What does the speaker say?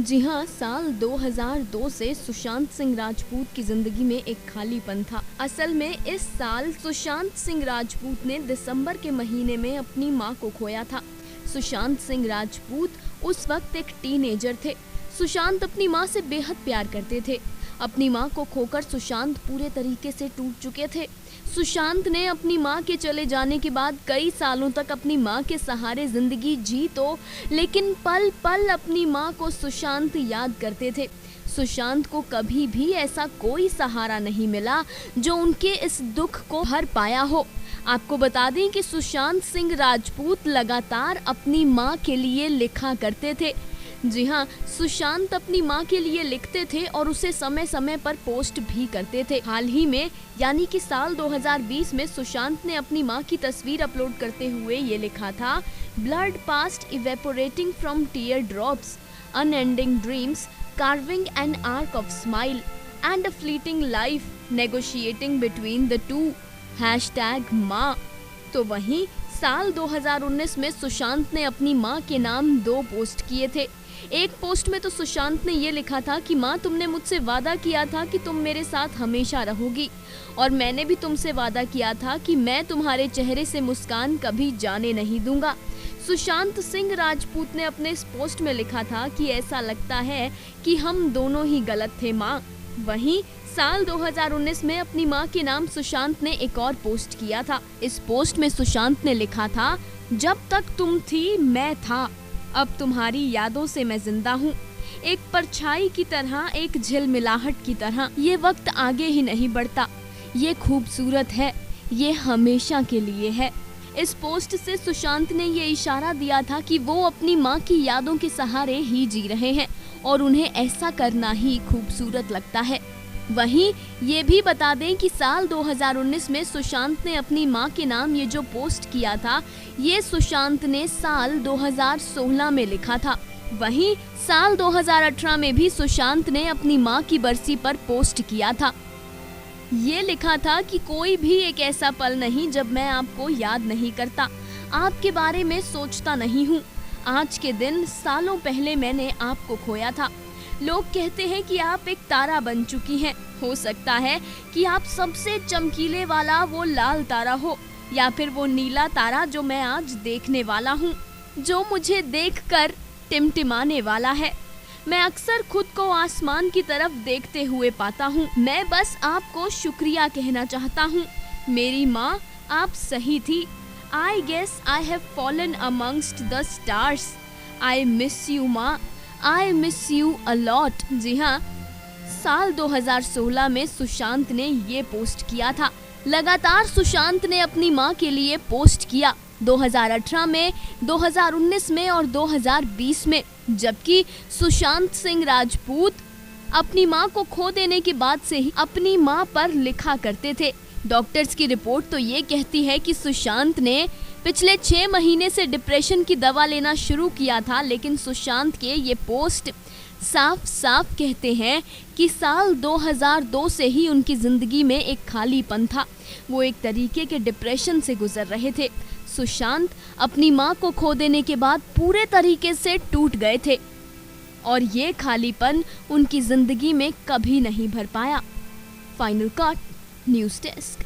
जी हाँ, साल 2002 से सुशांत सिंह राजपूत की जिंदगी में एक खालीपन था। असल में इस साल सुशांत सिंह राजपूत ने दिसंबर के महीने में अपनी मां को खोया था। सुशांत सिंह राजपूत उस वक्त एक टीनेजर थे। सुशांत अपनी मां से बेहद प्यार करते थे। अपनी मां को खोकर सुशांत पूरे तरीके से टूट चुके थे। सुशांत ने अपनी मां के चले जाने के बाद कई सालों तक अपनी मां के सहारे जिंदगी जी तो, लेकिन पल पल अपनी मां को सुशांत याद करते थे। सुशांत को कभी भी ऐसा कोई सहारा नहीं मिला जो उनके इस दुख को भर पाया हो। आपको बता दें कि सुशांत सिंह राजपूत लगातार अपनी मां के लिए लिखा करते थे। जी हाँ, सुशांत अपनी मां के लिए लिखते थे और उसे समय समय पर पोस्ट भी करते थे। हाल ही में यानी कि साल 2020 में सुशांत ने अपनी मां की तस्वीर अपलोड करते हुए ये लिखा था, blood past evaporating from tear drops, unending dreams, carving an arc of smile and a fleeting life, negotiating between the two, #मां। तो वहीं साल 2019 में सुशांत ने अपनी मां के नाम 2 पोस्ट किए थे। एक पोस्ट में तो सुशांत ने ये लिखा था कि मां, तुमने मुझसे वादा किया था कि तुम मेरे साथ हमेशा रहोगी, और मैंने भी तुमसे वादा किया था कि मैं तुम्हारे चेहरे से मुस्कान कभी जाने नहीं दूंगा। सुशांत सिंह राजपूत ने अपने इस पोस्ट में लिखा था कि ऐसा लगता है कि हम दोनों ही गलत थे मां। वहीं साल 2019 में अपनी मां के नाम सुशांत ने एक और पोस्ट किया था। इस पोस्ट में सुशांत ने लिखा था, जब तक तुम थी मैं था, अब तुम्हारी यादों से मैं जिंदा हूँ। एक परछाई की तरह, एक झिलमिलाहट की तरह, ये वक्त आगे ही नहीं बढ़ता। ये खूबसूरत है, ये हमेशा के लिए है। इस पोस्ट से सुशांत ने ये इशारा दिया था कि वो अपनी मां की यादों के सहारे ही जी रहे हैं और उन्हें ऐसा करना ही खूबसूरत लगता है। वहीं ये भी बता दें कि साल 2019 में सुशांत ने अपनी मां के नाम ये जो पोस्ट किया था, ये सुशांत ने साल 2016 में लिखा था। वहीं साल 2018 में भी सुशांत ने अपनी मां की बरसी पर पोस्ट किया था। ये लिखा था कि कोई भी एक ऐसा पल नहीं जब मैं आपको याद नहीं करता, आपके बारे में सोचता नहीं हूँ। आज के दिन सालों पहले मैंने आपको खोया था। लोग कहते हैं कि आप एक तारा बन चुकी हैं। हो सकता है कि आप सबसे चमकीले वाला वो लाल तारा हो, या फिर वो नीला तारा जो मैं आज देखने वाला हूँ, जो मुझे देखकर टिमटिमाने वाला है। मैं अक्सर खुद को आसमान की तरफ देखते हुए पाता हूँ। मैं बस आपको शुक्रिया कहना चाहता हूँ। मेरी माँ, आप सही थी। I guess I have fallen amongst the stars. I miss you माँ, I miss you a lot। जी हाँ, साल 2016 में सुशांत ने ये पोस्ट किया था। लगातार सुशांत ने अपनी मां के लिए पोस्ट किया 2018 में, 2019 में और 2020 में, जबकि सुशांत सिंह राजपूत अपनी मां को खो देने के बाद से ही अपनी मां पर लिखा करते थे। डॉक्टर्स की रिपोर्ट तो ये कहती है कि सुशांत ने पिछले 6 महीने से डिप्रेशन की दवा लेना शुरू किया था, लेकिन सुशांत के ये पोस्ट साफ साफ कहते हैं कि साल 2002 से ही उनकी जिंदगी में एक खालीपन था। वो एक तरीके के डिप्रेशन से गुजर रहे थे। सुशांत अपनी मां को खो देने के बाद पूरे तरीके से टूट गए थे और ये खालीपन उनकी जिंदगी में कभी नहीं भर पाया। Final cut, news desk.